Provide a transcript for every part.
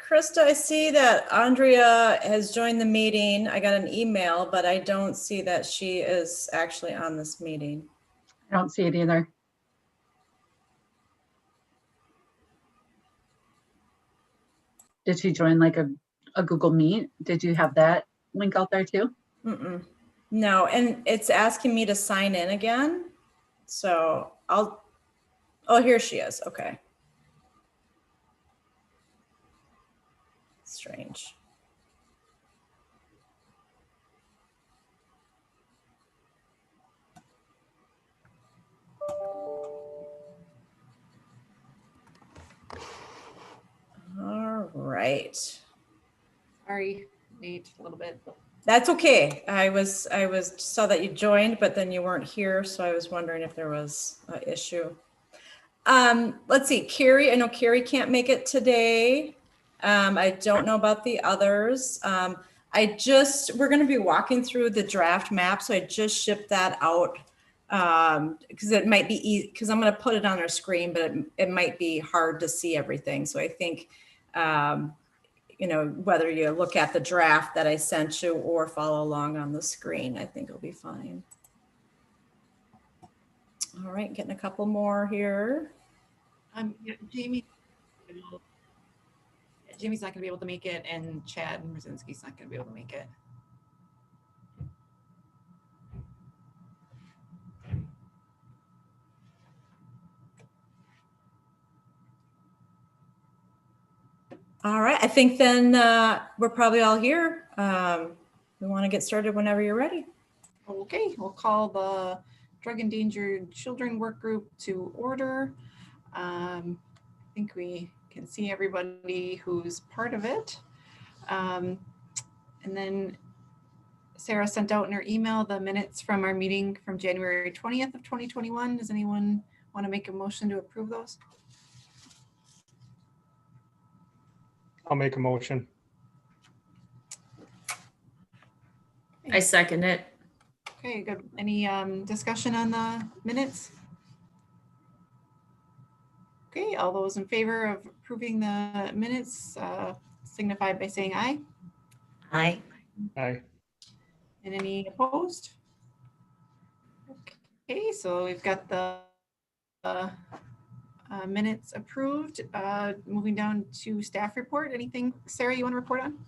Krista, I see that Andrea has joined the meeting. I got an email, but I don't see that she is actually on this meeting. I don't see it either. Did she join like a Google Meet? Did you have that link out there too? No, and it's asking me to sign in again. So oh, here she is. Okay. Strange. All right. Sorry, Nate, a little bit. That's okay. I saw that you joined, but then you weren't here. So I was wondering if there was an issue. Let's see, Carrie, I know Carrie can't make it today. I don't know about the others. We're going to be walking through the draft map. So I just shipped that out because it might be easy because I'm going to put it on our screen, but it might be hard to see everything. So I think, you know, whether you look at the draft that I sent you or follow along on the screen, I think it'll be fine. All right, getting a couple more here. Yeah, Jamie's not going to be able to make it, and Chad Mrzinski's not going to be able to make it. All right, I think then we're probably all here. We want to get started whenever you're ready. Okay, we'll call the Drug Endangered Children Work Group to order. I think we can see everybody who's part of it. And then Sarah sent out in her email the minutes from our meeting from January 20th of 2021. Does anyone want to make a motion to approve those? I'll make a motion. I second it. Okay, good. Any discussion on the minutes? Okay, all those in favor of approving the minutes signify by saying aye. Aye. Aye. And any opposed? Okay, so we've got the minutes approved. Moving down to staff report. Anything, Sarah, you want to report on?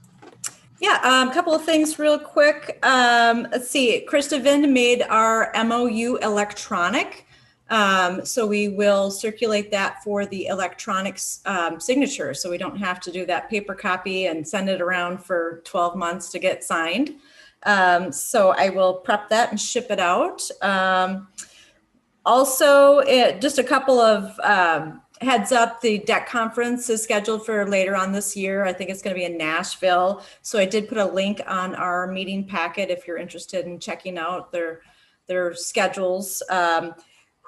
Yeah, a couple of things real quick. Let's see, Krista Vind made our MOU electronic. So we will circulate that for the electronic signature. So we don't have to do that paper copy and send it around for 12 months to get signed. So I will prep that and ship it out. Also, just a couple of heads up, the DEC conference is scheduled for later on this year. I think it's going to be in Nashville. So I did put a link on our meeting packet if you're interested in checking out their schedules.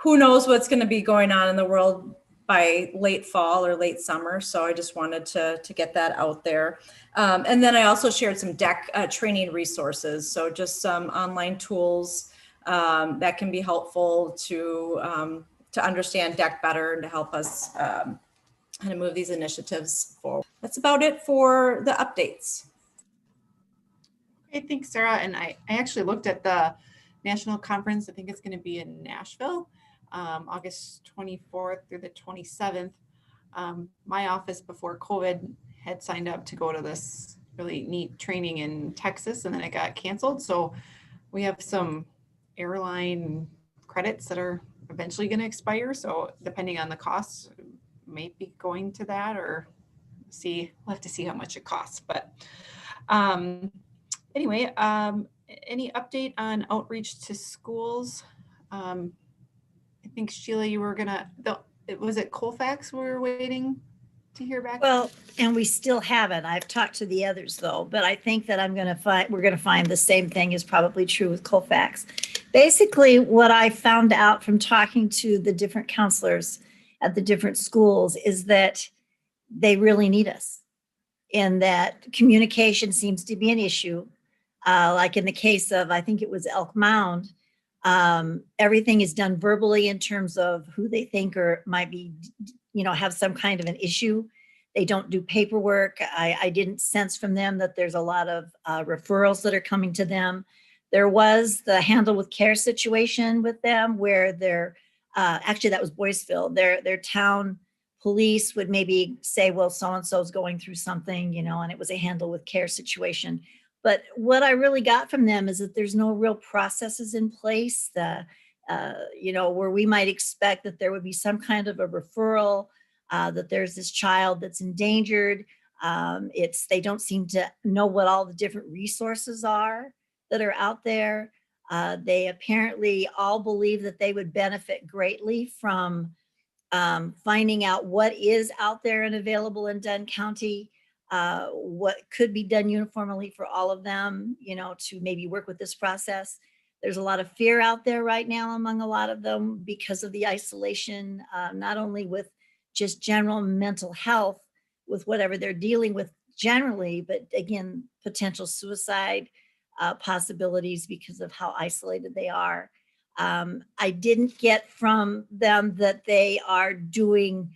Who knows what's going to be going on in the world by late fall or late summer. So I just wanted to get that out there. And then I also shared some DEC training resources. So just some online tools that can be helpful to understand DEC better and to help us kind of move these initiatives forward. That's about it for the updates. Okay, thanks, Sarah. And I actually looked at the national conference. I think it's going to be in Nashville, August 24th through the 27th. My office before COVID had signed up to go to this really neat training in Texas, and then it got canceled. So we have some airline credits that are eventually going to expire. So depending on the costs, may be going to that, or we'll have to see how much it costs. But anyway, any update on outreach to schools? I think Sheila, you were was it Colfax we were waiting to hear back? Well, and we still haven't. I've talked to the others though, but I think that we're going to find the same thing is probably true with Colfax. Basically, what I found out from talking to the different counselors at the different schools is that they really need us, and that communication seems to be an issue. Like in the case of, I think it was Elk Mound, everything is done verbally in terms of who they think or might be, have some kind of an issue. They don't do paperwork. I didn't sense from them that there's a lot of referrals that are coming to them. There was the handle with care situation with them where they're, actually that was Boyceville, their town police would maybe say, well, so-and-so is going through something, you know, and it was a handle with care situation. But what I really got from them is that there's no real processes in place, you know, where we might expect that there would be some kind of a referral, that there's this child that's endangered. They don't seem to know what all the different resources are that are out there. They apparently all believe that they would benefit greatly from finding out what is out there and available in Dunn County, what could be done uniformly for all of them, you know, to maybe work with this process. There's a lot of fear out there right now among a lot of them because of the isolation, not only with just general mental health with whatever they're dealing with generally, but again, potential suicide possibilities because of how isolated they are. I didn't get from them that they are doing,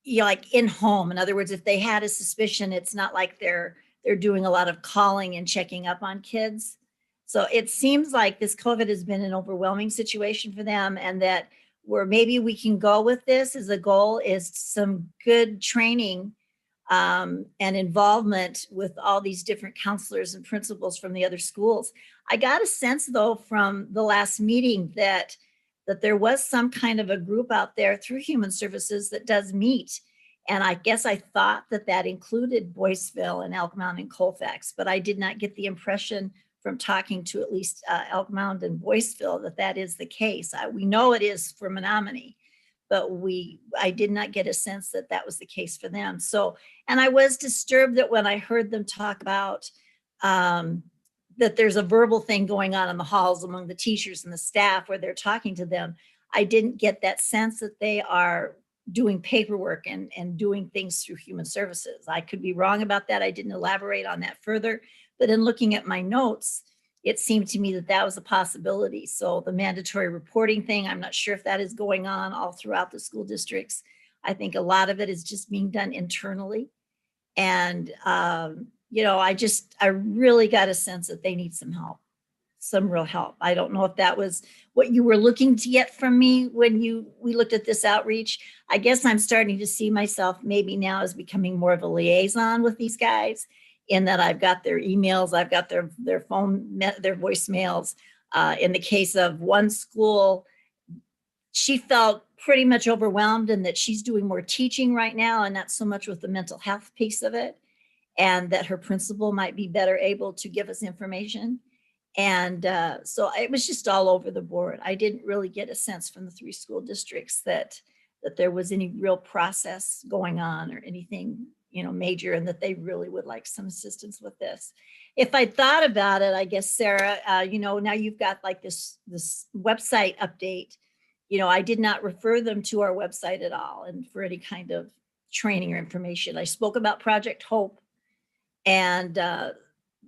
you know, like in home. In other words, if they had a suspicion, it's not like they're doing a lot of calling and checking up on kids. So it seems like this COVID has been an overwhelming situation for them, and that where maybe we can go with this as a goal is some good training and involvement with all these different counselors and principals from the other schools. I got a sense though from the last meeting that there was some kind of a group out there through Human Services that does meet. And I guess I thought that included Boyceville and Elk Mound and Colfax, but I did not get the impression from talking to at least Elk Mound and Boyceville that is the case. We know it is for Menominee, but I did not get a sense that was the case for them. So, and I was disturbed that when I heard them talk about that there's a verbal thing going on in the halls among the teachers and the staff where they're talking to them, I didn't get that sense that they are doing paperwork and doing things through Human Services. I could be wrong about that. I didn't elaborate on that further. But in looking at my notes, it seemed to me that was a possibility. So the mandatory reporting thing, I'm not sure if that is going on all throughout the school districts. I think a lot of it is just being done internally. And, you know, I really got a sense that they need some help, some real help. I don't know if that was what you were looking to get from me when we looked at this outreach. I guess I'm starting to see myself maybe now as becoming more of a liaison with these guys, in that I've got their emails, I've got their phone, their voicemails. In the case of one school, she felt pretty much overwhelmed and that she's doing more teaching right now and not so much with the mental health piece of it, and that her principal might be better able to give us information. And so it was just all over the board. I didn't really get a sense from the 3 school districts that there was any real process going on or anything, you know, major, and that they really would like some assistance with this. If I thought about it, I guess, Sarah, you know, now you've got like this website update. You know, I did not refer them to our website at all and for any kind of training or information. I spoke about Project Hope, and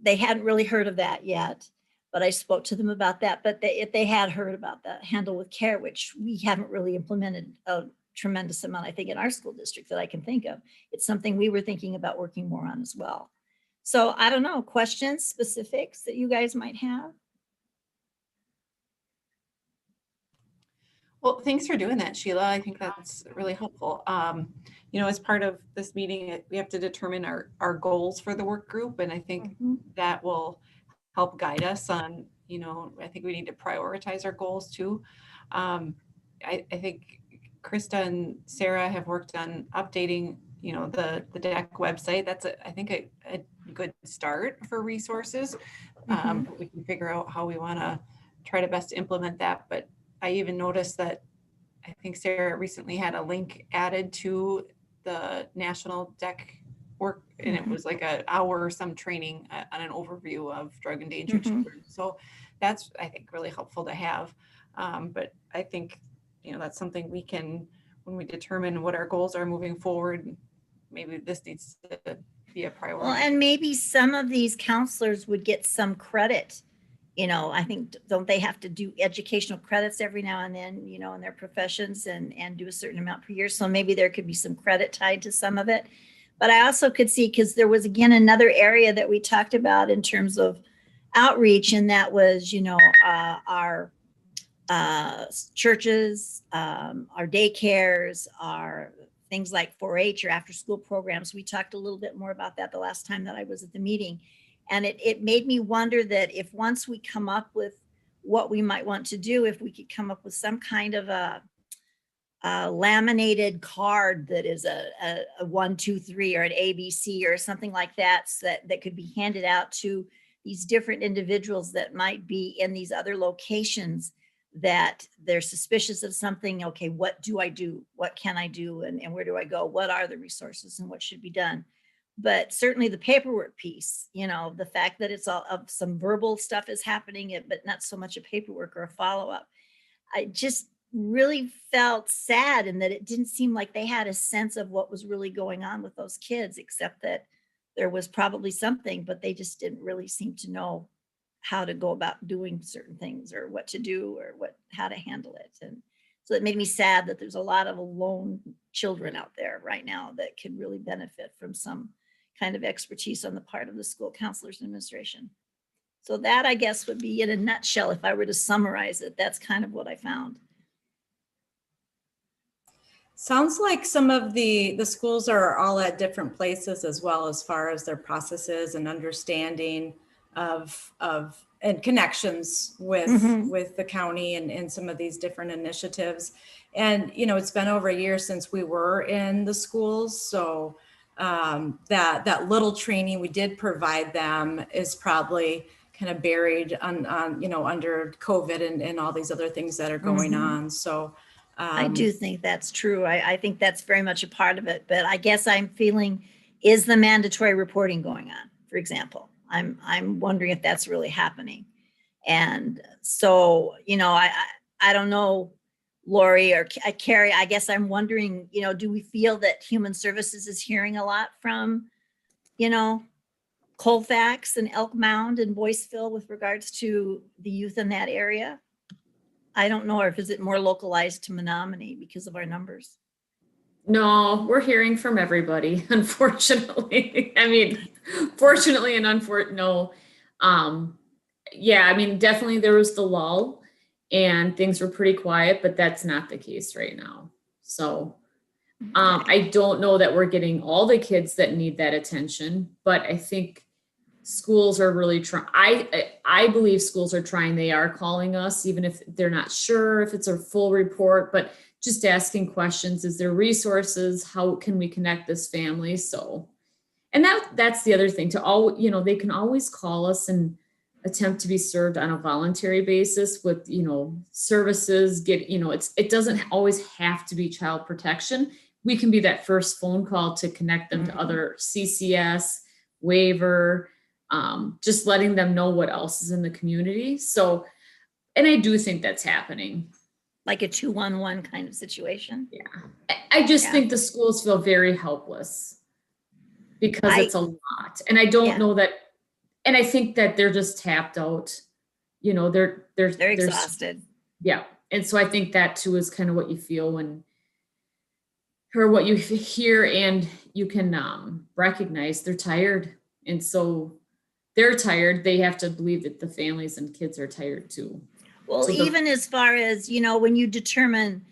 they hadn't really heard of that yet, but I spoke to them about that. But if they had heard about the handle with care, which we haven't really implemented a tremendous amount, I think, in our school district that I can think of. It's something we were thinking about working more on as well. So I don't know, questions, specifics that you guys might have? Well, thanks for doing that, Sheila. I think that's really helpful. You know, as part of this meeting, we have to determine our goals for the work group. And I think that will help guide us on, you know, I think we need to prioritize our goals too. I think Krista and Sarah have worked on updating, you know, the DEC website. That's, I think, a good start for resources. We can figure out how we want to try to best implement that. But I even noticed that I think Sarah recently had a link added to the national DEC work, and it was like an hour or some training on an overview of drug endangered children. So that's, I think, really helpful to have. But I think, you know, that's something we can, when we determine what our goals are moving forward, maybe this needs to be a priority. Well, and maybe some of these counselors would get some credit I think, don't they have to do educational credits every now and then, in their professions and do a certain amount per year? So maybe there could be some credit tied to some of it. But I also could see, because there was, again, another area that we talked about in terms of outreach, and that was, our churches, our daycares, our things like 4-H or after school programs. We talked a little bit more about that the last time that I was at the meeting. And it made me wonder that if once we come up with what we might want to do, if we could come up with some kind of a laminated card that is a 1, 2, 3 or an ABC or something like that, so that could be handed out to these different individuals that might be in these other locations, that they're suspicious of something. Okay, what do I do? What can I do? And where do I go? What are the resources and what should be done? But certainly the paperwork piece, the fact that it's all of some verbal stuff is happening, but not so much a paperwork or a follow-up. I just really felt sad in that it didn't seem like they had a sense of what was really going on with those kids, except that there was probably something, but they just didn't really seem to know how to go about doing certain things, or what to do, or how to handle it. And so it made me sad that there's a lot of alone children out there right now that could really benefit from some kind of expertise on the part of the school counselors and administration. So that, I guess, would be, in a nutshell, if I were to summarize it, that's kind of what I found. Sounds like some of the schools are all at different places as well, as far as their processes and understanding of and connections with with the county and some of these different initiatives. And it's been over a year since we were in the schools, so that little training we did provide them is probably kind of buried on under COVID and all these other things that are going on. So I do think that's true. I think that's very much a part of it. But I guess I'm feeling, is the mandatory reporting going on, for example? I'm wondering if that's really happening. And so, I don't know, Lori or Carrie, I guess I'm wondering, do we feel that Human Services is hearing a lot from, Colfax and Elk Mound and Boyceville with regards to the youth in that area? I don't know, or if is it more localized to Menominee because of our numbers? No, we're hearing from everybody, unfortunately. I mean, fortunately and unfortunately, no. Yeah, I mean, definitely there was the lull and things were pretty quiet, but that's not the case right now. So I don't know that we're getting all the kids that need that attention, but I think schools are really trying. I believe schools are trying. They are calling us, even if they're not sure if it's a full report, but just asking questions. Is there resources? How can we connect this family? So, and that's the other thing, to all, they can always call us and attempt to be served on a voluntary basis with, services, it doesn't always have to be child protection. We can be that first phone call to connect them to other CCS, waiver, just letting them know what else is in the community. So, and I do think that's happening. Like a 211 kind of situation. Yeah. I just think the schools feel very helpless because it's a lot. And I don't know that, and I think that they're just tapped out, they're exhausted. Yeah. And so I think that too is kind of what you feel or what you hear, and you can recognize they're tired. And so they're tired. They have to believe that the families and kids are tired too. Well, so even as far as, when you determine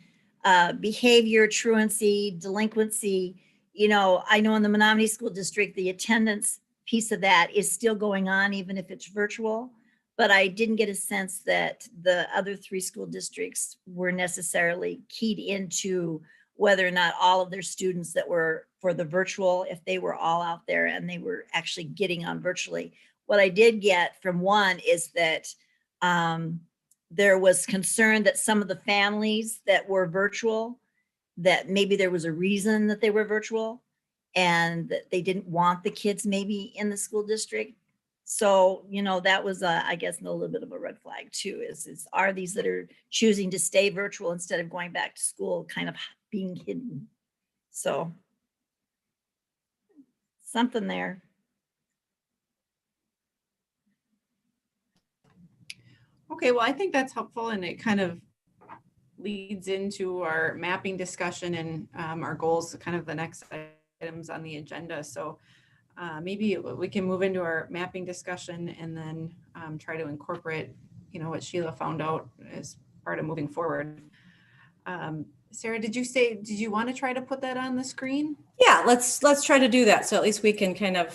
behavior, truancy, delinquency, I know in the Menominee School District, the attendance piece of that is still going on, even if it's virtual. But I didn't get a sense that the other 3 school districts were necessarily keyed into whether or not all of their students that were for the virtual, if they were all out there and they were actually getting on virtually. What I did get from one is that there was concern that some of the families that were virtual, that maybe there was a reason that they were virtual and that they didn't want the kids maybe in the school district. So, that was, I guess, a little bit of a red flag too, is are these that are choosing to stay virtual instead of going back to school kind of being hidden? So something there. Okay, well, I think that's helpful, and it kind of leads into our mapping discussion and our goals, kind of the next items on the agenda. So maybe we can move into our mapping discussion and then try to incorporate, what Sheila found out as part of moving forward. Sarah, did you want to try to put that on the screen? Yeah, let's try to do that. So at least we can kind of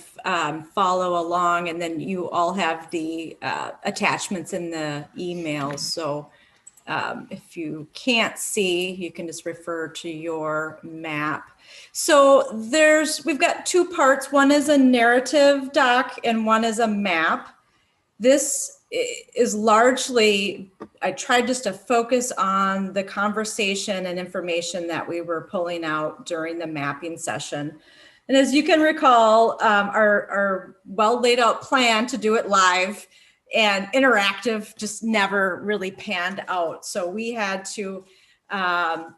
follow along, and then you all have the attachments in the emails. So if you can't see, you can just refer to your map. So we've got two parts. One is a narrative doc and one is a map. This is largely, I tried just to focus on the conversation and information that we were pulling out during the mapping session. And as you can recall, our well laid out plan to do it live and interactive just never really panned out. So we had to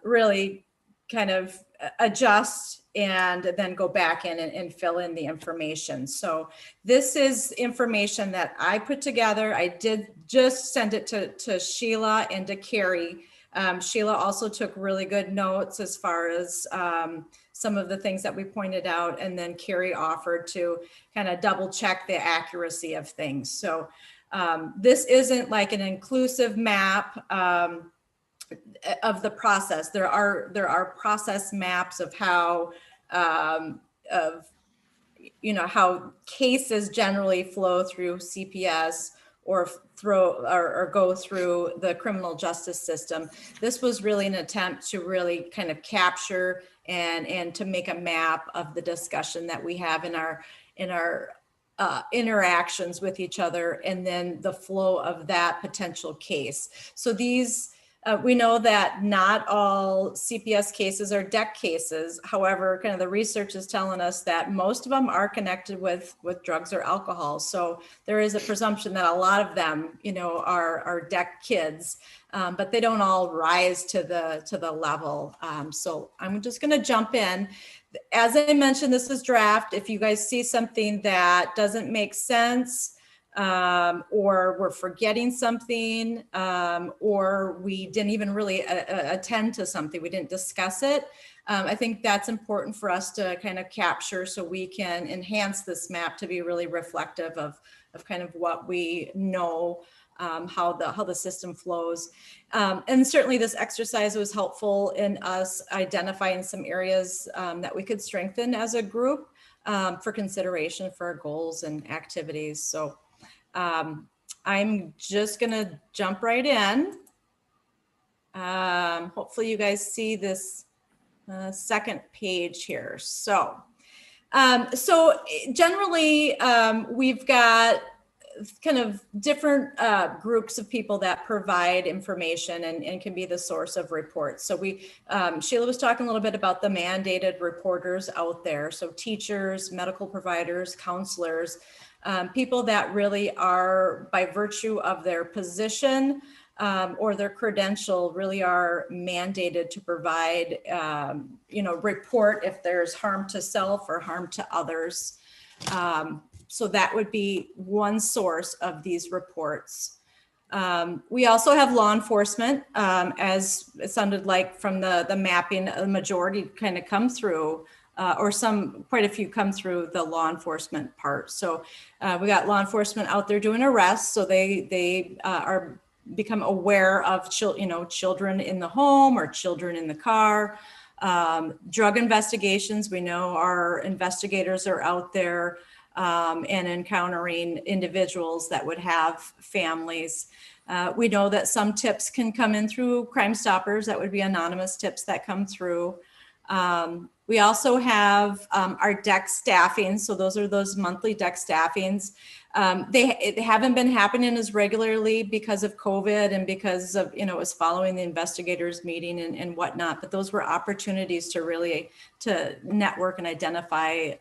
really kind of adjust and then go back in and fill in the information. So this is information that I put together. I did just send it to Sheila and to Carrie. Sheila also took really good notes as far as some of the things that we pointed out. And then Carrie offered to kind of double check the accuracy of things. So this isn't like an inclusive map of the process. There are process maps of how how cases generally flow through CPS or go through the criminal justice system. This was really an attempt to really kind of capture and to make a map of the discussion that we have in our interactions with each other, and then the flow of that potential case. So these, we know that not all CPS cases are DEC cases. However, kind of the research is telling us that most of them are connected with drugs or alcohol. So there is a presumption that a lot of them, are DEC kids, but they don't all rise to the level. So I'm just going to jump in. As I mentioned, this is draft. If you guys see something that doesn't make sense, or we're forgetting something, or we didn't even really attend to something, we didn't discuss it, I think that's important for us to kind of capture so we can enhance this map to be really reflective of kind of what we know, how the system flows. And certainly this exercise was helpful in us identifying some areas that we could strengthen as a group for consideration for our goals and activities. So I'm just gonna jump right in. Hopefully you guys see this second page here. So generally we've got kind of different groups of people that provide information and can be the source of reports. So Sheila was talking a little bit about the mandated reporters out there. So teachers, medical providers, counselors, people that really are, by virtue of their position or their credential, really are mandated to provide, report if there's harm to self or harm to others. So that would be one source of these reports. We also have law enforcement, as it sounded like from the mapping, a majority kind of come through, or quite a few come through the law enforcement part. So we got law enforcement out there doing arrests, so they are become aware of children in the home or children in the car. Drug investigations, we know our investigators are out there and encountering individuals that would have families. We know that some tips can come in through Crime Stoppers. That would be anonymous tips that come through. We also have our DEC staffing. So those are those monthly DEC staffings. They haven't been happening as regularly because of COVID and because of, it was following the investigators meeting and whatnot, but those were opportunities to network and identify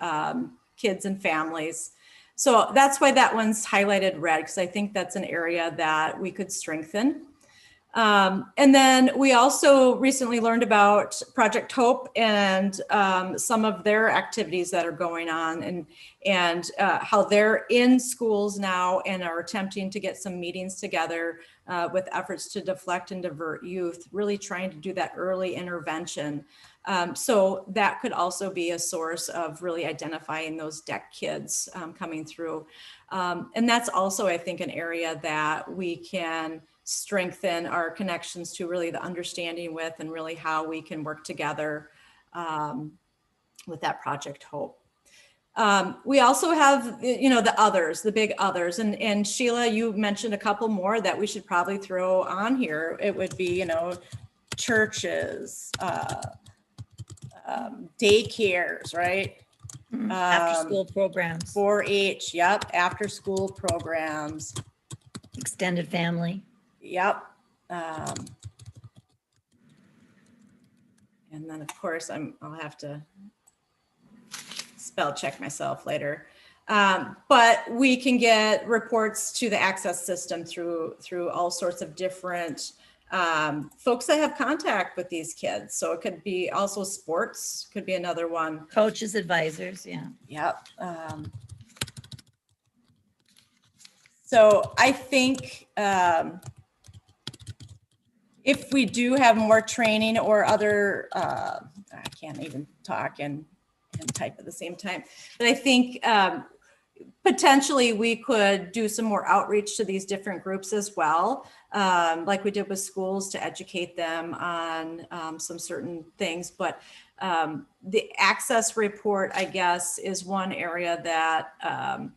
kids and families. So that's why that one's highlighted red, because I think that's an area that we could strengthen. And then we also recently learned about Project Hope and some of their activities that are going on, and how they're in schools now and are attempting to get some meetings together with efforts to deflect and divert youth, really trying to do that early intervention. So that could also be a source of really identifying those DEC kids coming through. And that's also, I think, an area that we can strengthen our connections to, really the understanding with, and really how we can work together with that Project Hope. We also have, the others, the big others. And Sheila, you mentioned a couple more that we should probably throw on here. It would be, churches, daycares, right? After school programs, 4-H, yep, after school programs. extended family. Yep. And then of course I'll have to spell check myself later. But we can get reports to the access system through all sorts of different folks that have contact with these kids. So it could be also sports, could be another one. Coaches, advisors, yeah. Yep. So I think if we do have more training or other, I can't even talk and type at the same time, but I think potentially we could do some more outreach to these different groups as well, like we did with schools, to educate them on some certain things. But the access report, I guess, is one area that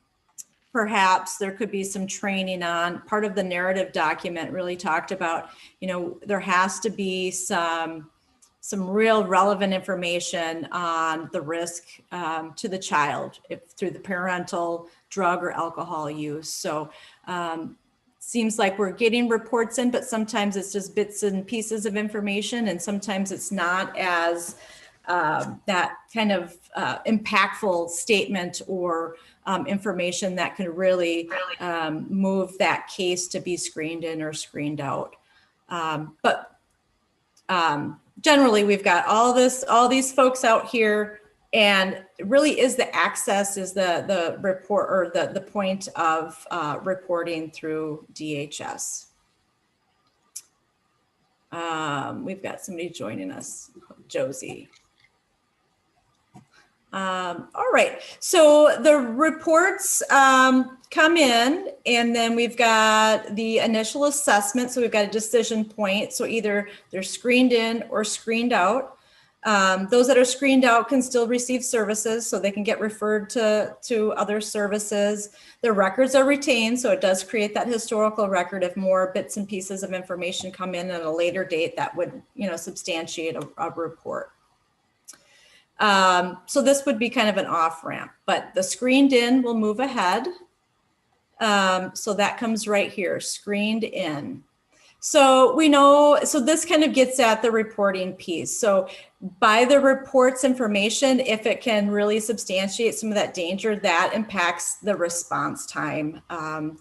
perhaps there could be some training on. Part of the narrative document really talked about, there has to be some real relevant information on the risk to the child through the parental drug or alcohol use. So seems like we're getting reports in, but sometimes it's just bits and pieces of information, and sometimes it's not as that kind of impactful statement or information that can really move that case to be screened in or screened out. But generally, we've got all these folks out here, and it really is the access is the report, or the point of reporting through DHS. We've got somebody joining us, Josie. All right, so the reports come in, and then we've got the initial assessment. So we've got a decision point. So either they're screened in or screened out. Those that are screened out can still receive services, so they can get referred to other services. Their records are retained, so it does create that historical record if more bits and pieces of information come in at a later date that would, substantiate a report. So this would be kind of an off ramp, but the screened in will move ahead. So that comes right here, screened in. So we know, so this kind of gets at the reporting piece. So by the reports information, if it can really substantiate some of that danger, that impacts the response time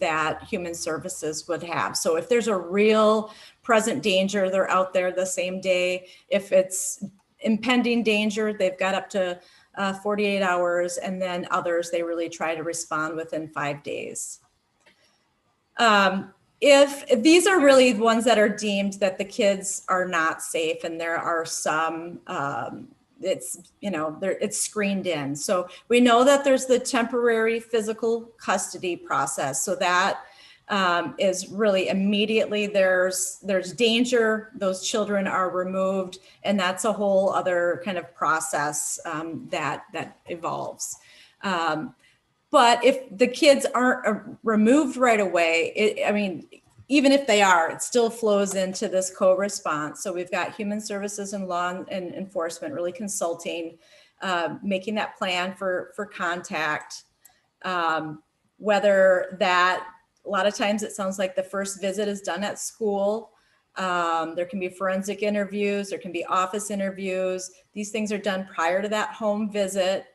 that human services would have. So if there's a real present danger, they're out there the same day. If it's impending danger, they've got up to 48 hours, and then others, they really try to respond within 5 days. If these are really the ones that are deemed that the kids are not safe, and there are some, it's screened in. So we know that there's the temporary physical custody process. So that is really immediately there's danger, those children are removed, and that's a whole other kind of process that evolves. But if the kids aren't removed right away, even if they are, it still flows into this co-response. So we've got human services and law and enforcement really consulting, making that plan for contact, whether that, a lot of times it sounds like the first visit is done at school. There can be forensic interviews, there can be office interviews. These things are done prior to that home visit.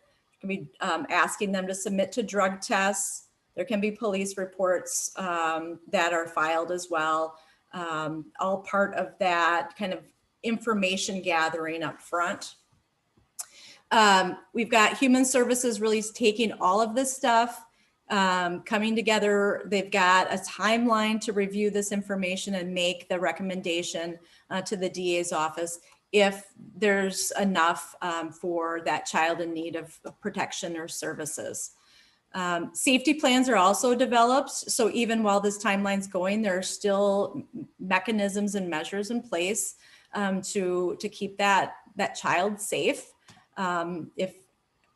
There can be asking them to submit to drug tests. There can be police reports that are filed as well. all part of that kind of information gathering up front. We've got Human Services really taking all of this stuff, coming together. They've got a timeline to review this information and make the recommendation to the DA's office if there's enough for that child in need of protection or services. Safety plans are also developed. So even while this timeline's going, there are still mechanisms and measures in place to keep that child safe, if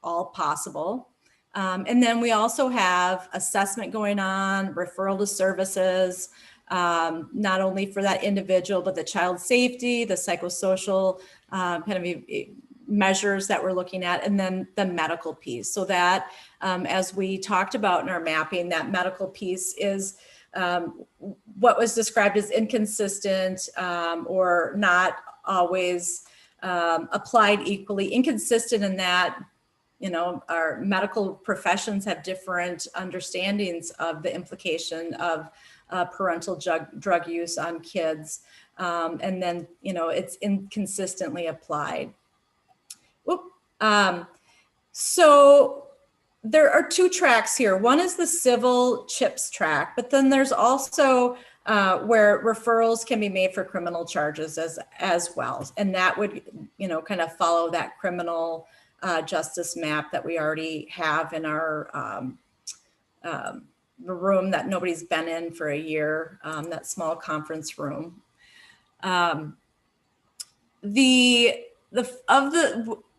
all possible. And then we also have assessment going on, referral to services, not only for that individual, but the child safety, the psychosocial kind of measures that we're looking at, and then the medical piece. So that, as we talked about in our mapping, that medical piece is what was described as inconsistent or not always applied equally. Inconsistent in that, you know, our medical professions have different understandings of the implication of parental drug use on kids. And then, you know, it's inconsistently applied. So there are two tracks here. One is the civil CHIPS track, but then there's also where referrals can be made for criminal charges as well. And that would, you know, kind of follow that criminal justice map that we already have in our room that nobody's been in for a year, that small conference room.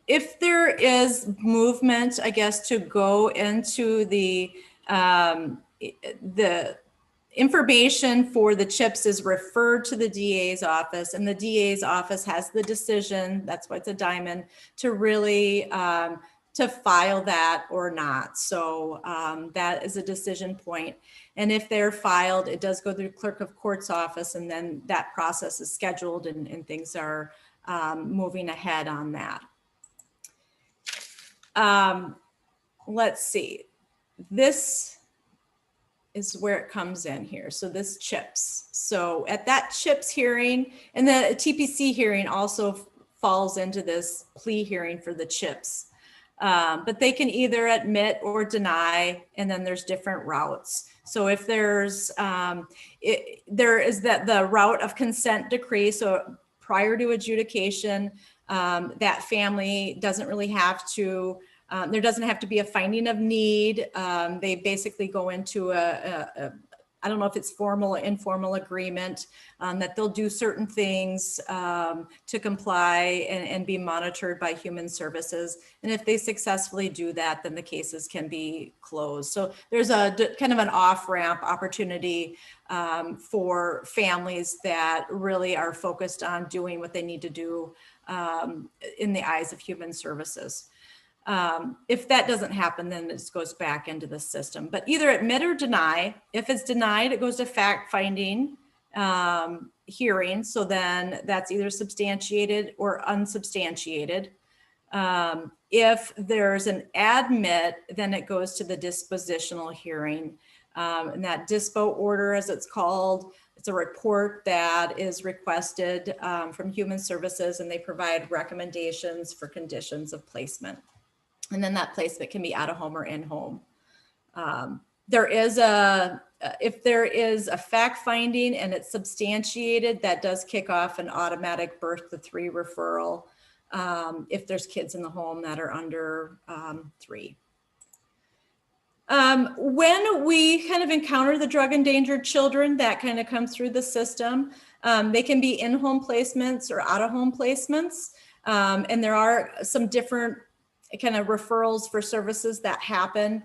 If there is movement, I guess, to go into the information for the CHIPS is referred to the DA's office, and the DA's office has the decision, that's why it's a diamond, to really to file that or not. So that is a decision point. And if they're filed, it does go through clerk of court's office, and then that process is scheduled and things are moving ahead on that. Let's see, this is where it comes in here. So this CHIPS. So at that CHIPS hearing, and the TPC hearing also falls into this plea hearing for the CHIPS. But they can either admit or deny, and then there's different routes. So if there's, there is the route of consent decree. So prior to adjudication, that family doesn't really have to, there doesn't have to be a finding of need. They basically go into I don't know if it's formal or informal agreement that they'll do certain things to comply and be monitored by Human Services. And if they successfully do that, then the cases can be closed. So there's a kind of an off-ramp opportunity for families that really are focused on doing what they need to do in the eyes of Human Services. If that doesn't happen, then it goes back into the system, but either admit or deny. If it's denied, it goes to fact finding hearing. So then that's either substantiated or unsubstantiated. If there's an admit, then it goes to the dispositional hearing. And that dispo order, as it's called, it's a report that is requested from Human Services, and they provide recommendations for conditions of placement. And then that placement can be out of home or in home. There is if there is a fact finding and it's substantiated, that does kick off an automatic birth to 3 referral if there's kids in the home that are under 3. When we kind of encounter the drug endangered children that kind of come through the system, they can be in-home placements or out-of-home placements. And there are some different kind of referrals for services that happen.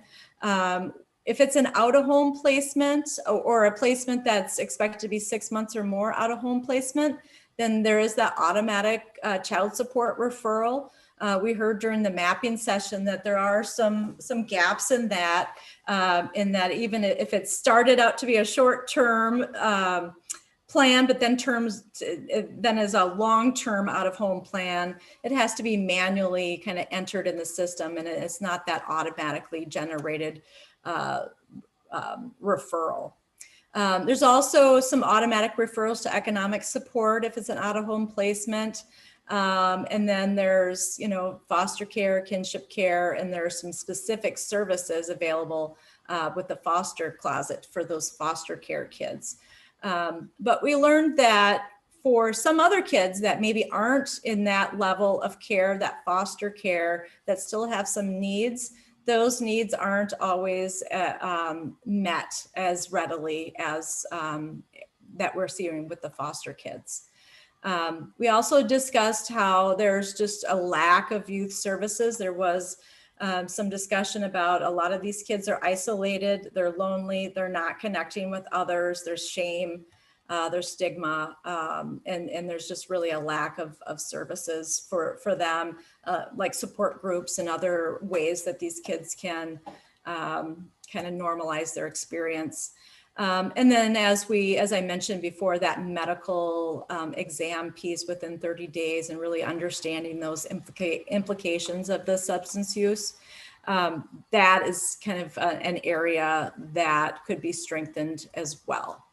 If it's an out-of-home placement or a placement that's expected to be 6 months or more out-of-home placement, then there is that automatic child support referral. We heard during the mapping session that there are some gaps in that even if it started out to be a short-term plan, but then then as a long-term out-of-home plan, it has to be manually kind of entered in the system, and it's not that automatically generated referral. There's also some automatic referrals to economic support if it's an out-of-home placement. And then there's, foster care, kinship care, and there are some specific services available with the foster closet for those foster care kids. But we learned that for some other kids that maybe aren't in that level of care, that foster care, that still have some needs, those needs aren't always met as readily as that we're seeing with the foster kids. We also discussed how there's just a lack of youth services. There was some discussion about a lot of these kids are isolated, they're lonely, they're not connecting with others, there's shame, there's stigma, and there's just really a lack of services for them, like support groups and other ways that these kids can kind of normalize their experience. And then as I mentioned before, that medical exam piece within 30 days and really understanding those implications of the substance use, that is kind of an area that could be strengthened as well.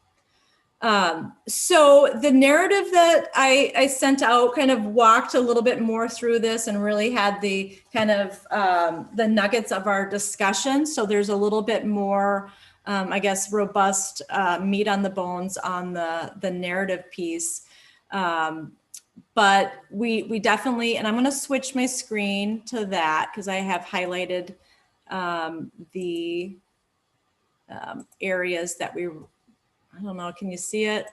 So the narrative that I sent out kind of walked a little bit more through this and really had the kind of the nuggets of our discussion. So there's a little bit more I guess, robust meat on the bones on the narrative piece. But we definitely, and I'm going to switch my screen to that because I have highlighted the areas that I don't know, can you see it?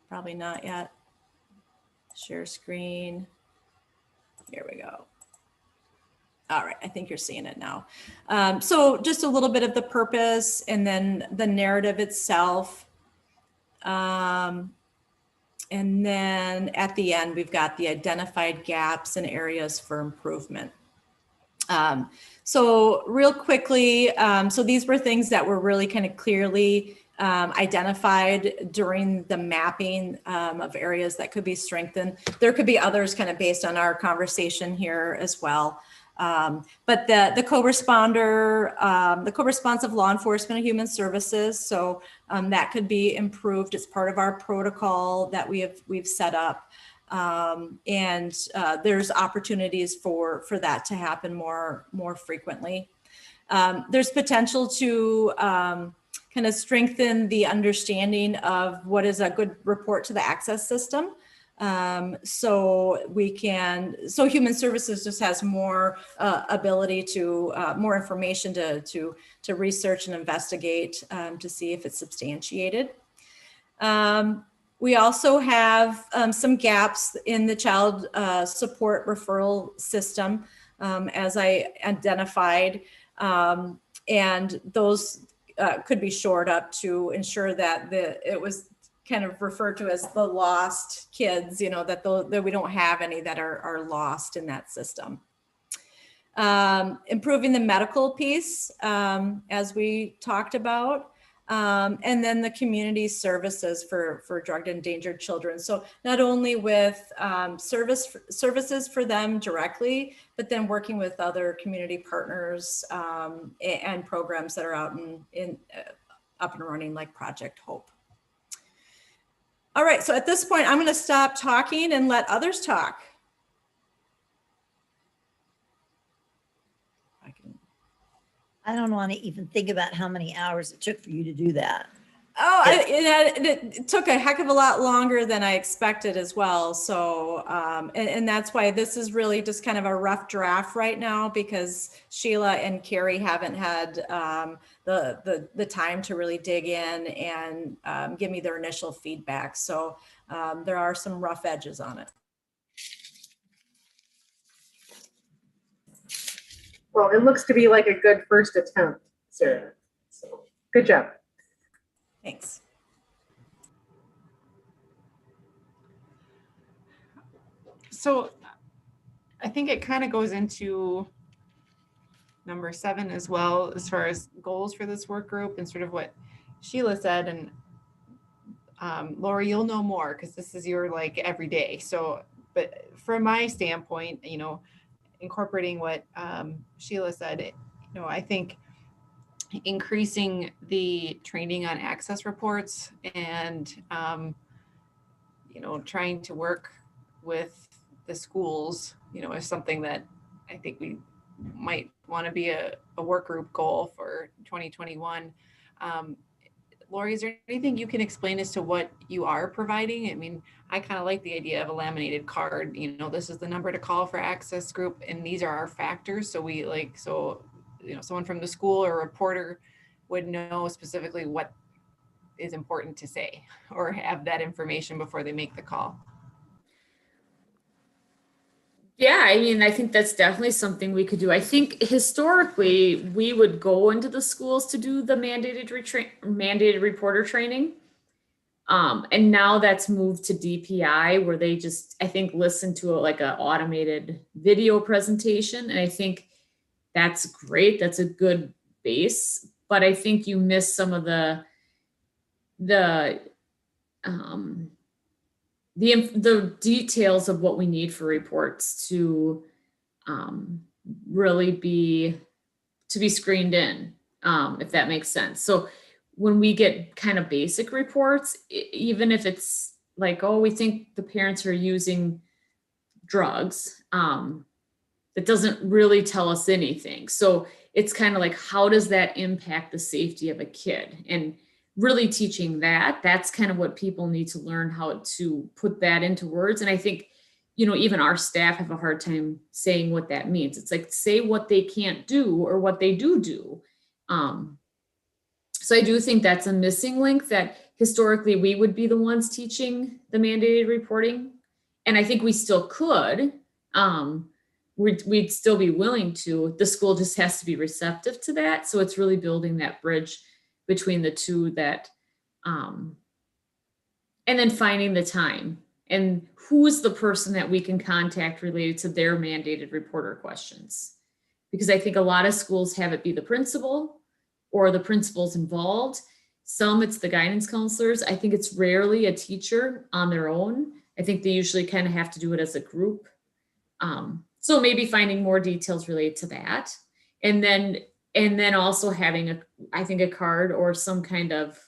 Probably not yet. Share screen. Here we go. All right, I think you're seeing it now. So just a little bit of the purpose and then the narrative itself. And then at the end, we've got the identified gaps and areas for improvement. So real quickly, so these were things that were really kind of clearly identified during the mapping of areas that could be strengthened. There could be others kind of based on our conversation here as well. But the co-responder, the co-responsive law enforcement and human services, so that could be improved. It's part of our protocol that we've set up, and there's opportunities for that to happen more frequently. There's potential to kind of strengthen the understanding of what is a good report to the access system. So human services just has more ability to more information to research and investigate to see if it's substantiated. We also have some gaps in the child support referral system, as I identified, and those could be shored up to ensure that it was kind of referred to as the lost kids, that we don't have any that are lost in that system. Improving the medical piece, as we talked about, and then the community services for drug endangered children. So not only with services for them directly, but then working with other community partners and programs that are out up and running, like Project Hope. All right, so at this point, I'm going to stop talking and let others talk. I don't want to even think about how many hours it took for you to do that. Oh, it took a heck of a lot longer than I expected as well. So, and that's why this is really just kind of a rough draft right now, because Sheila and Carrie haven't had the time to really dig in and give me their initial feedback. So there are some rough edges on it. Well, it looks to be like a good first attempt, Sarah. So good job. Thanks. So I think it kind of goes into number 7 as well, as far as goals for this work group and sort of what Sheila said. And Lori, you'll know more because this is your every day. So, but from my standpoint, incorporating what Sheila said, I think increasing the training on access reports and, trying to work with the schools, is something that I think we might want to be a work group goal for 2021. Lori, is there anything you can explain as to what you are providing? I mean, I kind of like the idea of a laminated card. This is the number to call for access group, and these are our factors. So someone from the school or a reporter would know specifically what is important to say or have that information before they make the call. Yeah, I mean, I think that's definitely something we could do. I think historically we would go into the schools to do the mandated reporter training. And now that's moved to DPI where they just, I think, listen to like an automated video presentation. And I think that's great. That's a good base, but I think you miss some of the details of what we need for reports to really be screened in, if that makes sense. So when we get kind of basic reports, even if it's like, oh, we think the parents are using drugs, that doesn't really tell us anything. So it's kind of like, how does that impact the safety of a kid? And really teaching that's kind of what people need to learn, how to put that into words. And I think, even our staff have a hard time saying what that means. It's like, say what they can't do or what they do. So I do think that's a missing link, that historically we would be the ones teaching the mandated reporting. And I think we still could, we'd still be willing to. The school just has to be receptive to that. So it's really building that bridge between the two, that and then finding the time and who is the person that we can contact related to their mandated reporter questions. Because I think a lot of schools have it be the principal or the principals involved. Some it's the guidance counselors. I think it's rarely a teacher on their own. I think they usually kind of have to do it as a group. So maybe finding more details related to that. And then also having a card or some kind of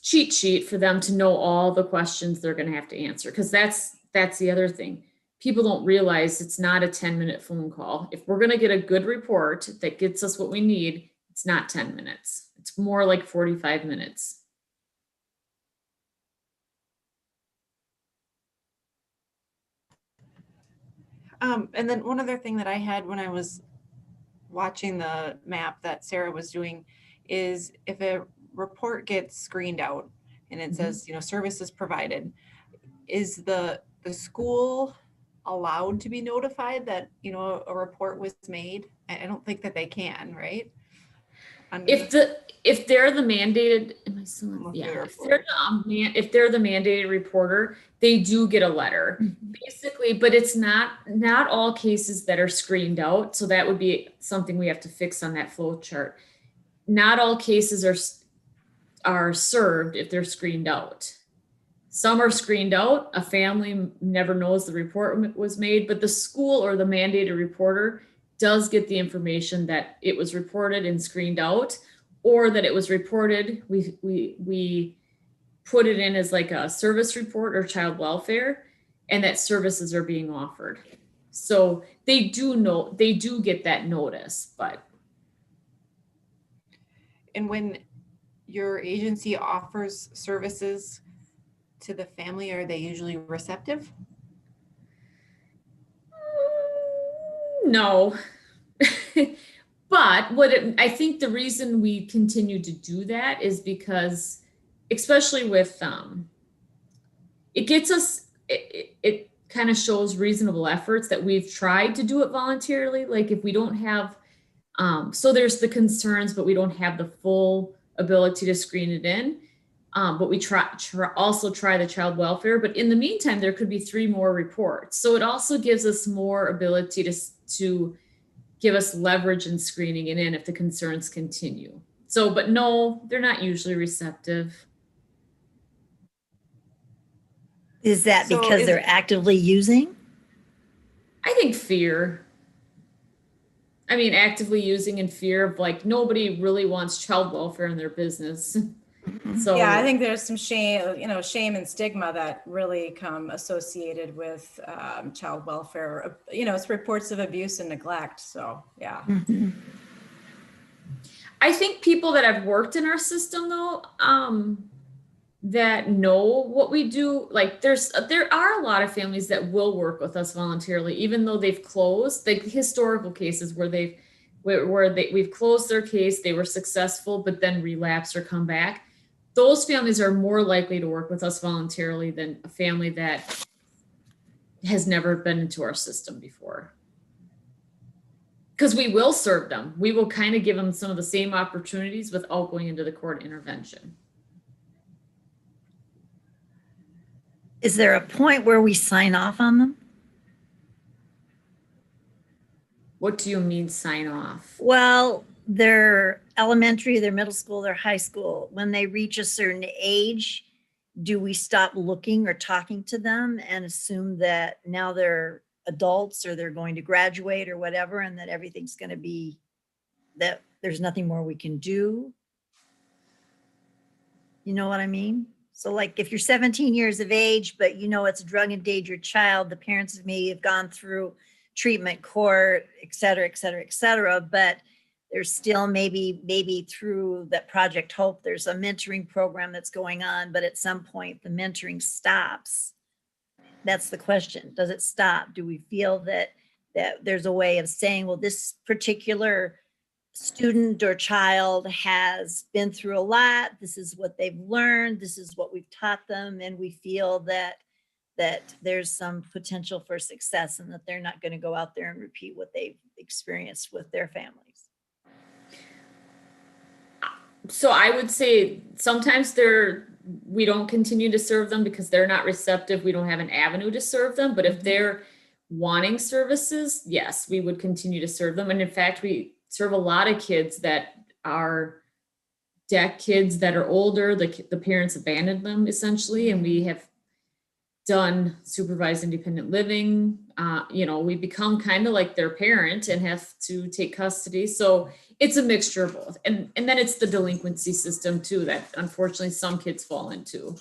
cheat sheet for them to know all the questions they're going to have to answer. Because that's the other thing. People don't realize it's not a 10-minute phone call. If we're going to get a good report that gets us what we need, it's not 10 minutes. It's more like 45 minutes. And then one other thing that I had when I was watching the map that Sarah was doing is, if a report gets screened out and it says, services provided, is the school allowed to be notified that, a report was made? I don't think that they can, right? If they're the mandated, if they're the mandated reporter, they do get a letter, basically, but it's not all cases that are screened out. So that would be something we have to fix on that flow chart. Not all cases are served if they're screened out. Some are screened out. A family never knows the report was made, but the school or the mandated reporter does get the information that it was reported and screened out, or that it was reported. We put it in as like a service report or child welfare, and that services are being offered. So they do get that notice. And when your agency offers services to the family, are they usually receptive? No. But I think the reason we continue to do that is because, especially with it gets us, it kind of shows reasonable efforts that we've tried to do it voluntarily. Like if we don't have, so there's the concerns, but we don't have the full ability to screen it in. But we also try the child welfare. But in the meantime, there could be 3 more reports. So it also gives us more ability to give us leverage in screening it in if the concerns continue. So, but no, they're not usually receptive. Is that because they're actively using? I think fear. I mean, actively using in fear of like, nobody really wants child welfare in their business. So Yeah, I think there's some shame, shame and stigma that really come associated with child welfare. It's reports of abuse and neglect. So, yeah. Mhm. I think people that have worked in our system though, that know what we do, like there are a lot of families that will work with us voluntarily, even though they've closed, like historical cases where we've closed their case, they were successful, but then relapse or come back. Those families are more likely to work with us voluntarily than a family that has never been into our system before. Because we will serve them. We will kind of give them some of the same opportunities without going into the court intervention. Is there a point where we sign off on them? What do you mean sign off? Well, they're elementary, they're middle school, they're high school. When they reach a certain age, do we stop looking or talking to them and assume that now they're adults or they're going to graduate or whatever, and that everything's going to be, that there's nothing more we can do? You know what I mean? So like if you're 17 years of age, but it's a drug endangered child, the parents may have gone through treatment court, et cetera, et cetera, et cetera. But there's still maybe through that Project Hope, there's a mentoring program that's going on, but at some point the mentoring stops. That's the question. Does it stop? Do we feel that there's a way of saying, well, this particular student or child has been through a lot. This is what they've learned. This is what we've taught them. And we feel that there's some potential for success and that they're not going to go out there and repeat what they've experienced with their families. So I would say sometimes we don't continue to serve them because they're not receptive. We don't have an avenue to serve them. But if they're wanting services, yes, we would continue to serve them. And in fact, we serve a lot of kids that are DEC kids that are older. The parents abandoned them essentially. And we have done supervised independent living. We become kind of like their parent and have to take custody. So it's a mixture of both. And then it's the delinquency system too, that unfortunately some kids fall into.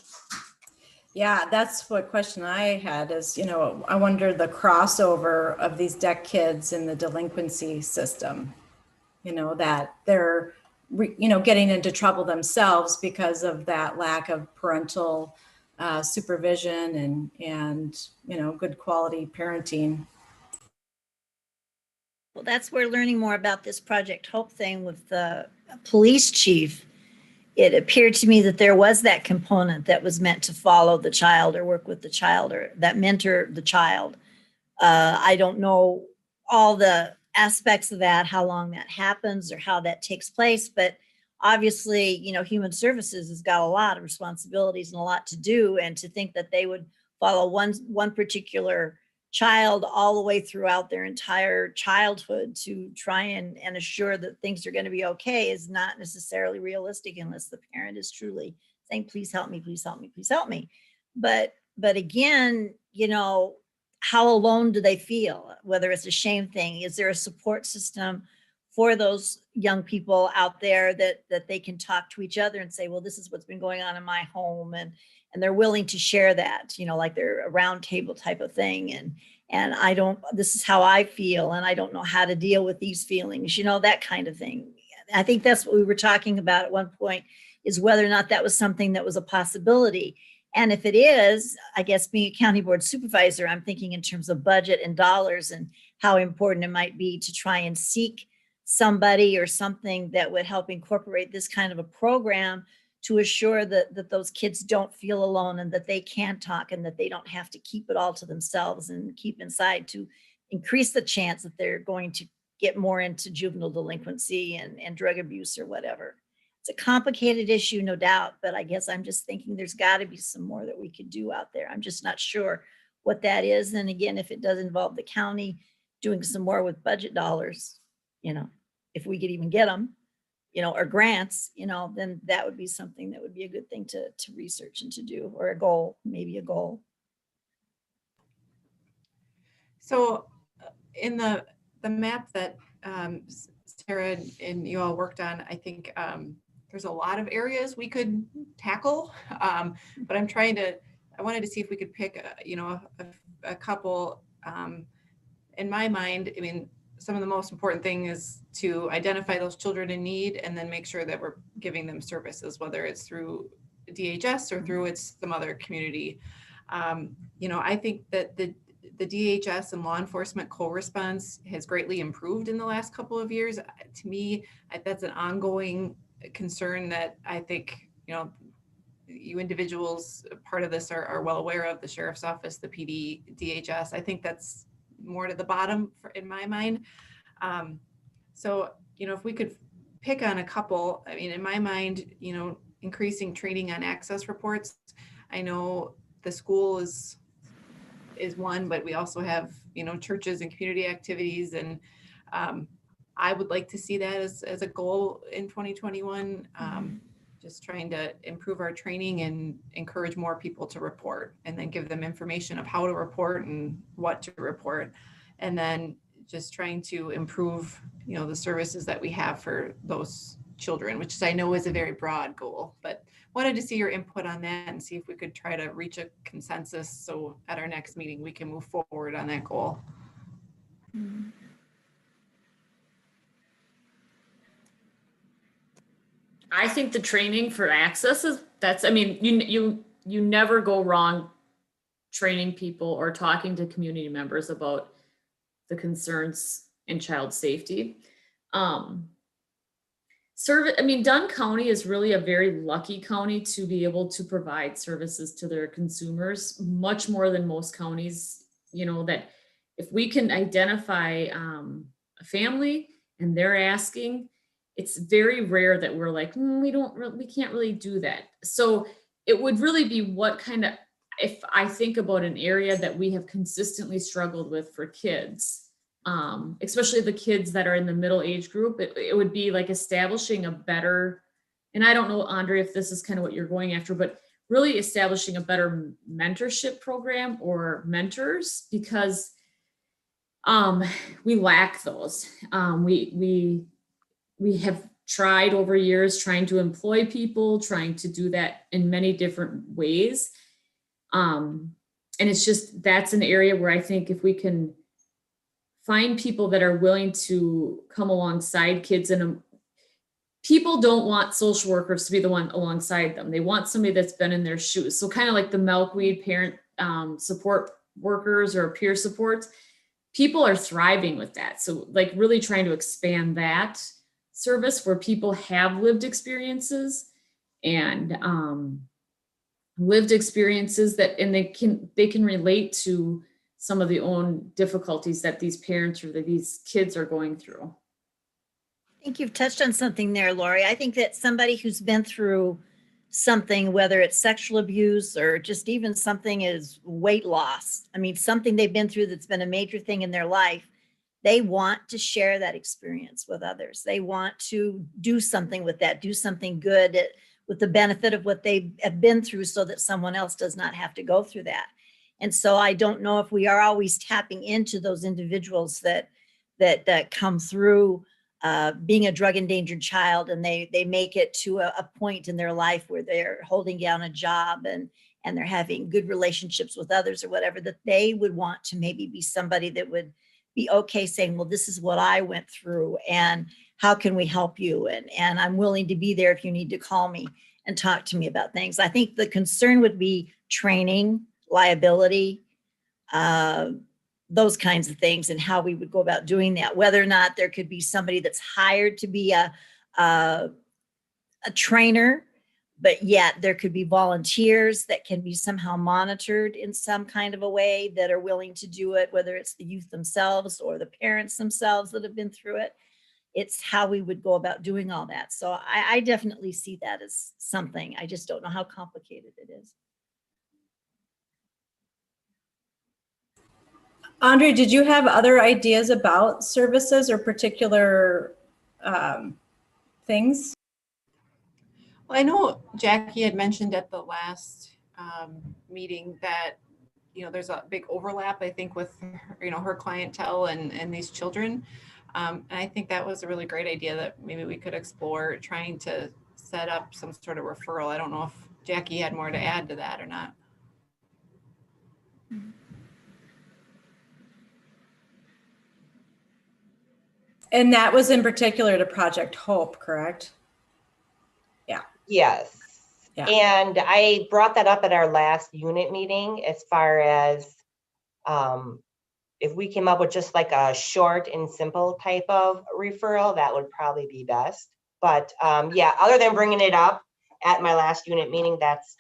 Yeah, that's what question I had is, I wonder the crossover of these DEC kids in the delinquency system, that they're, getting into trouble themselves because of that lack of parental supervision and good quality parenting. Well, that's where learning more about this Project Hope thing with the police chief, it appeared to me that there was that component that was meant to follow the child or work with the child or that mentor the child. I don't know all the aspects of that, how long that happens or how that takes place, but obviously, human services has got a lot of responsibilities and a lot to do, and to think that they would follow one particular child all the way throughout their entire childhood to try and assure that things are going to be okay is not necessarily realistic unless the parent is truly saying, please help me, please help me, please help me. But again, how alone do they feel? Whether it's a shame thing, is there a support system for those young people out there that they can talk to each other and say, well, this is what's been going on in my home, and they're willing to share that, like they're a round table type of thing. And this is how I feel, and I don't know how to deal with these feelings, that kind of thing. I think that's what we were talking about at one point, is whether or not that was something that was a possibility. And if it is, I guess being a county board supervisor, I'm thinking in terms of budget and dollars and how important it might be to try and seek somebody or something that would help incorporate this kind of a program to assure that those kids don't feel alone and that they can talk and that they don't have to keep it all to themselves and keep inside, to increase the chance that they're going to get more into juvenile delinquency and drug abuse or whatever. It's a complicated issue, no doubt, but I guess I'm just thinking there's got to be some more that we could do out there. I'm just not sure what that is. And again, if it does involve the county doing some more with budget dollars, if we could even get them, or grants, then that would be something that would be a good thing to research and to do, or a goal, maybe a goal. So in the map that Sarah and you all worked on, I think there's a lot of areas we could tackle, but I wanted to see if we could pick, a couple. In my mind, I mean, some of the most important thing is to identify those children in need and then make sure that we're giving them services, whether it's through DHS or through some other community. I think that the DHS and law enforcement co-response has greatly improved in the last couple of years. To me, that's an ongoing concern that I think, you individuals, part of this are well aware of, the sheriff's office, the PD, DHS. I think that's more to the bottom in my mind. So, if we could pick on a couple, I mean, in my mind, increasing training on access reports. I know the school is one, but we also have, churches and community activities. And I would like to see that as a goal in 2021. Just trying to improve our training and encourage more people to report, and then give them information of how to report and what to report. And then just trying to improve, the services that we have for those children, which I know is a very broad goal, but wanted to see your input on that and see if we could try to reach a consensus. So at our next meeting, we can move forward on that goal. I think the training for access you never go wrong training people or talking to community members about the concerns in child safety. Dunn County is really a very lucky county to be able to provide services to their consumers, much more than most counties. That if we can identify a family and they're asking, it's very rare that we're like, we can't really do that. So it would really be if I think about an area that we have consistently struggled with for kids, especially the kids that are in the middle age group, it would be like establishing a better, and I don't know, Andre, if this is kind of what you're going after, but really establishing a better mentorship program or mentors, because we lack those. We have tried over years trying to employ people, trying to do that in many different ways. And it's just, that's an area where I think if we can find people that are willing to come alongside kids, and people don't want social workers to be the one alongside them. They want somebody that's been in their shoes. So kind of like the milkweed parent support workers or peer supports, people are thriving with that. So like really trying to expand that service where people have lived experiences and they can relate to some of the own difficulties that these parents or that these kids are going through. I think you've touched on something there, Lori. I think that somebody who's been through something, whether it's sexual abuse or just even something as weight loss, something they've been through that's been a major thing in their life, they want to share that experience with others. They want to do something with that, do something good with the benefit of what they have been through so that someone else does not have to go through that. And so I don't know if we are always tapping into those individuals that come through being a drug endangered child, and they make it to a point in their life where they're holding down a job and they're having good relationships with others or whatever, that they would want to maybe be somebody that would be okay saying, well, this is what I went through and how can we help you? And I'm willing to be there if you need to call me and talk to me about things. I think the concern would be training, liability, those kinds of things, and how we would go about doing that. Whether or not there could be somebody that's hired to be a trainer, but yet there could be volunteers that can be somehow monitored in some kind of a way that are willing to do it, whether it's the youth themselves or the parents themselves that have been through it. It's how we would go about doing all that. So I definitely see that as something. I just don't know how complicated it is. Andre, did you have other ideas about services or particular things? Well, I know Jackie had mentioned at the last meeting that, there's a big overlap, I think, with, her clientele and these children. And I think that was a really great idea that maybe we could explore trying to set up some sort of referral. I don't know if Jackie had more to add to that or not. And that was in particular to Project Hope, correct? Yes. Yeah. And I brought that up at our last unit meeting as far as if we came up with just like a short and simple type of referral, that would probably be best. But yeah, other than bringing it up at my last unit meeting, that's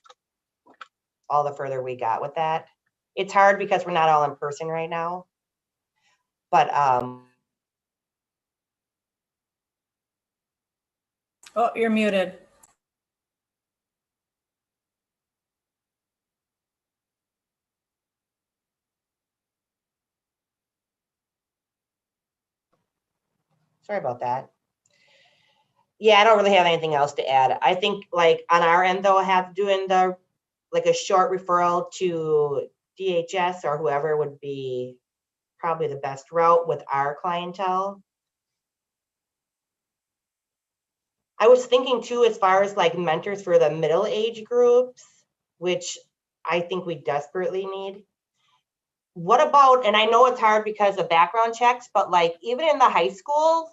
all the further we got with that. It's hard because we're not all in person right now. But Oh, you're muted. sorry about that. Yeah, I don't really have anything else to add. I think like on our end though, have doing the like a short referral to DHS or whoever would be probably the best route with our clientele. I was thinking too, as far as like mentors for the middle age groups, which I think we desperately need. What about, and I know it's hard because of background checks, but like even in the high schools,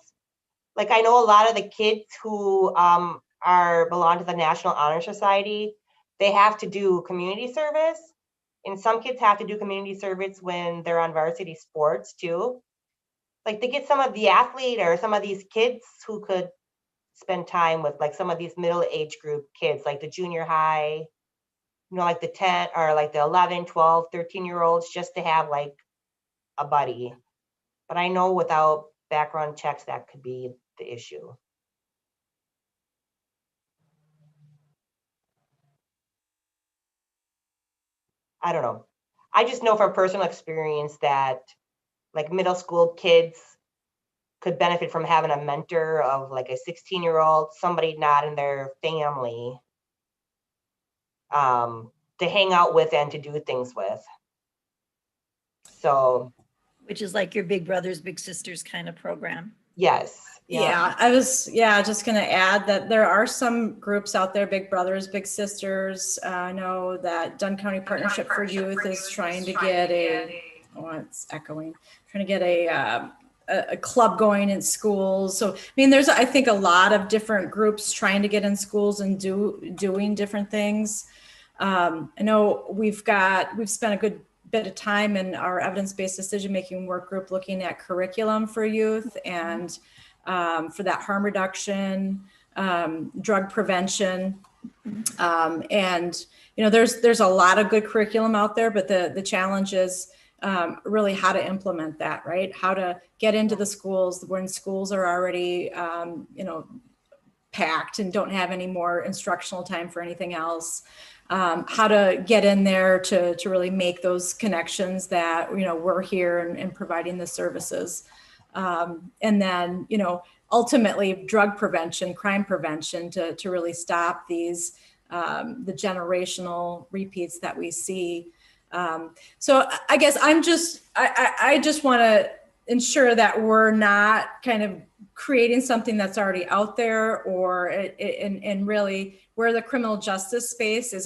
like I know a lot of the kids who belong to the National Honor Society, they have to do community service. And some kids have to do community service when they're on varsity sports too. Like to get some of the athlete or some of these kids who could spend time with like some of these middle age group kids, like the junior high, you know, like the 10 or like the 11, 12, 13-year-olds, just to have like a buddy. But I know without background checks, that could be the issue. I don't know. I just know from personal experience that like middle school kids could benefit from having a mentor of like a 16-year-old, somebody not in their family, to hang out with and to do things with. So, Which is like your big brothers, big sisters kind of program. yes. Yeah, I was just going to add that there are some groups out there, Big Brothers, Big Sisters. I know that Dunn County Partnership for Youth is trying to get it's echoing, trying to get a club going in schools. So, I mean, there's, I think, a lot of different groups trying to get in schools and doing different things. I know we've spent a good bit of time in our evidence-based decision-making work group looking at curriculum for youth and for that harm reduction, drug prevention. And, you know, there's a lot of good curriculum out there, but the challenge is really how to implement that, right? How to get into the schools when schools are already, you know, packed and don't have any more instructional time for anything else. How to get in there to really make those connections that, you know, we're here and providing the services. And then, you know, ultimately drug prevention, crime prevention to really stop these, the generational repeats that we see. So I guess I just want to ensure that we're not kind of creating something that's already out there, or and really where the criminal justice space is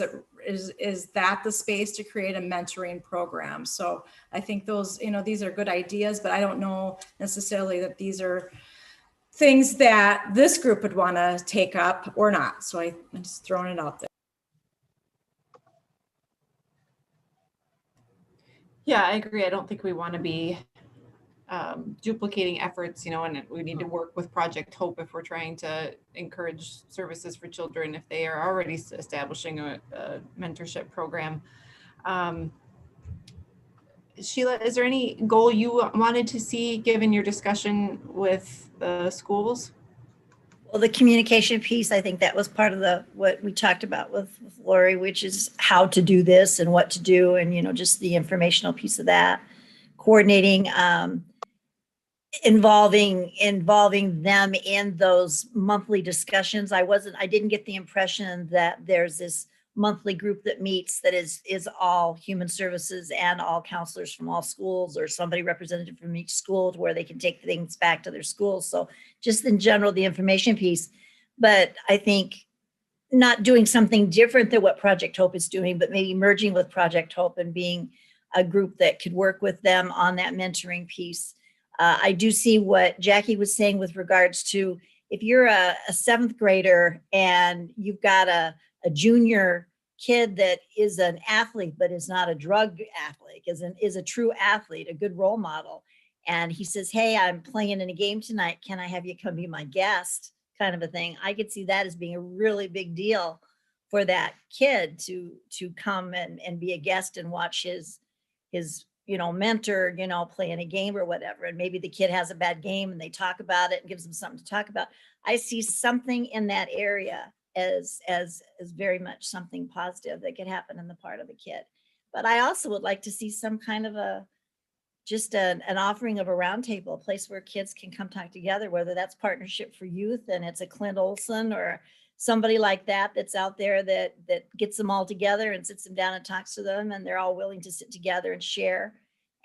that the space to create a mentoring program. So I think those, you know, these are good ideas, but I don't know necessarily that these are things that this group would want to take up or not. So I'm just throwing it out there. Yeah, I agree. I don't think we want to be duplicating efforts, you know, and we need to work with Project Hope if we're trying to encourage services for children, if they are already establishing a mentorship program. Sheila, is there any goal you wanted to see given your discussion with the schools? Well, the communication piece, I think that was part of what we talked about with Lori, which is how to do this and what to do, and, you know, just the informational piece of that, coordinating, involving them in those monthly discussions. I didn't get the impression that there's this monthly group that meets that is all human services and all counselors from all schools, or somebody representative from each school, to where they can take things back to their schools. So just in general, the information piece. But I think not doing something different than what Project Hope is doing, but maybe merging with Project Hope and being a group that could work with them on that mentoring piece. I do see what Jackie was saying with regards to, if you're a seventh grader and you've got a junior kid that is an athlete but is not a drug athlete, is a true athlete, a good role model, and he says, hey, I'm playing in a game tonight, can I have you come be my guest, kind of a thing. I could see that as being a really big deal for that kid to come and be a guest and watch his mentor play in a game or whatever. And maybe the kid has a bad game and they talk about it and gives them something to talk about. I see something in that area as very much something positive that could happen in the part of the kid. But I also would like to see some kind of an offering of a roundtable, a place where kids can come talk together, whether that's Partnership for Youth and it's a Clint Olson or somebody like that that's out there that gets them all together and sits them down and talks to them, and they're all willing to sit together and share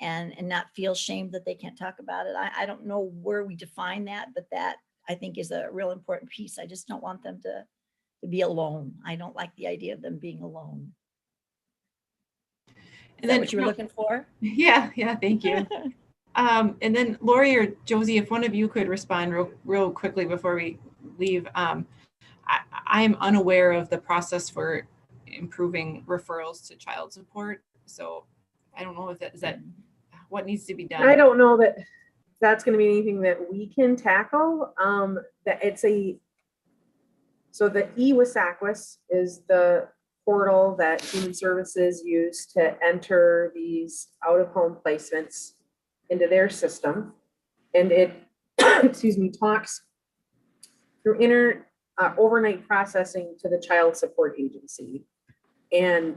and not feel shamed that they can't talk about it. I don't know where we define that, but that I think is a real important piece. I just don't want them to be alone. I don't like the idea of them being alone. Is that what you were looking for? Yeah, thank you. And then Lori or Josie, if one of you could respond real quickly before we leave. I am unaware of the process for improving referrals to child support. So I don't know if is that what needs to be done. I don't know that that's going to be anything that we can tackle. So the eWSAQUIS is the portal that Human Services use to enter these out-of-home placements into their system. And it, talks through overnight processing to the child support agency, and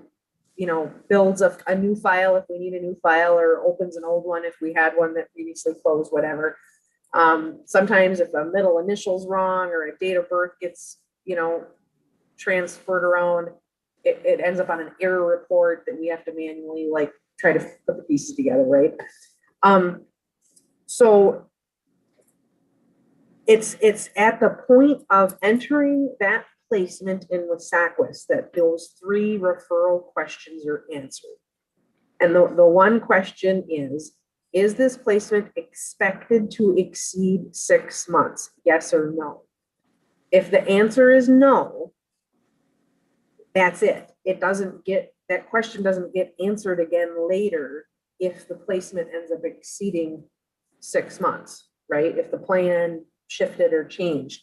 builds a new file if we need a new file, or opens an old one if we had one that previously closed, whatever. Sometimes if a middle initial's wrong or a date of birth gets transferred around, it ends up on an error report that we have to manually try to put the pieces together, right? So it's at the point of entering that placement in WSAQUIS that those 3 referral questions are answered. And the one question is this placement expected to exceed 6 months? Yes or no? If the answer is no, that's it. That question doesn't get answered again later if the placement ends up exceeding 6 months, right? If the plan shifted or changed.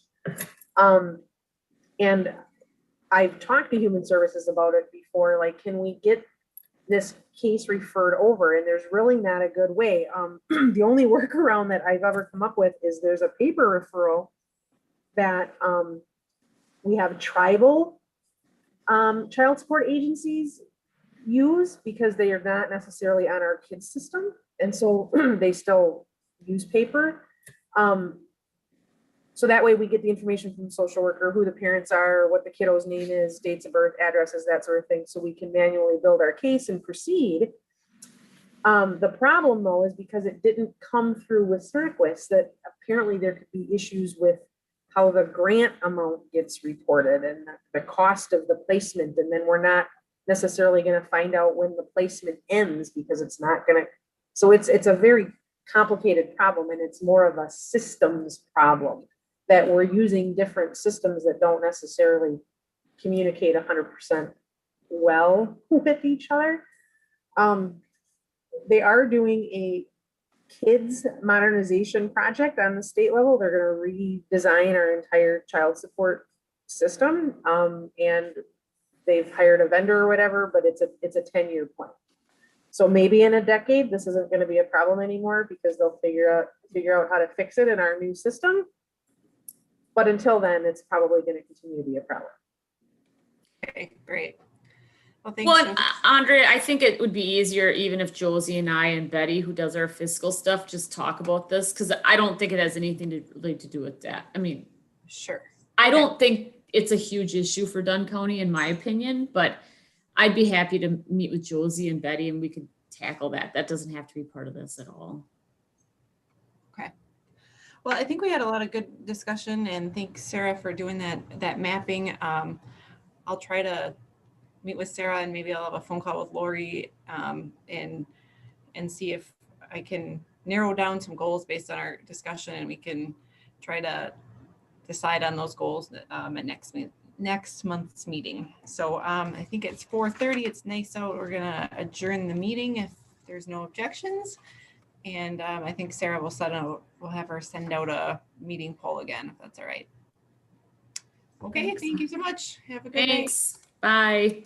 And I've talked to Human Services about it before, can we get this case referred over? And there's really not a good way. The only workaround that I've ever come up with is there's a paper referral that we have tribal child support agencies use, because they are not necessarily on our kids system. And so they still use paper. So that way we get the information from the social worker, who the parents are, what the kiddo's name is, dates of birth, addresses, that sort of thing. So we can manually build our case and proceed. The problem though, is because it didn't come through WSAQUIS, that apparently there could be issues with how the grant amount gets reported and the cost of the placement. And then we're not necessarily going to find out when the placement ends, because it's not going to. So it's a very complicated problem, and it's more of a systems problem, that we're using different systems that don't necessarily communicate 100% well with each other. They are doing a kids modernization project on the state level. They're going to redesign our entire child support system. And they've hired a vendor or whatever, but it's a 10-year plan. So maybe in a decade, this isn't going to be a problem anymore, because they'll figure out how to fix it in our new system. But until then, it's probably going to continue to be a problem. Okay, great. Well, thanks. Well, Andre, I think it would be easier even if Josie and I and Betty, who does our fiscal stuff, just talk about this, because I don't think it has anything to do with that. I mean, sure. I don't think it's a huge issue for Dunn County, in my opinion, but I'd be happy to meet with Josie and Betty and we could tackle that. That doesn't have to be part of this at all. Well, I think we had a lot of good discussion, and thanks Sarah for doing that mapping. I'll try to meet with Sarah, and maybe I'll have a phone call with Lori and see if I can narrow down some goals based on our discussion, and we can try to decide on those goals at next month's meeting. So I think it's 4:30. It's nice out. We're gonna adjourn the meeting if there's no objections. And I think Sarah will have her send out a meeting poll again, if that's all right. Okay, Thanks. thank you so much. Have a good night. Thanks. Bye.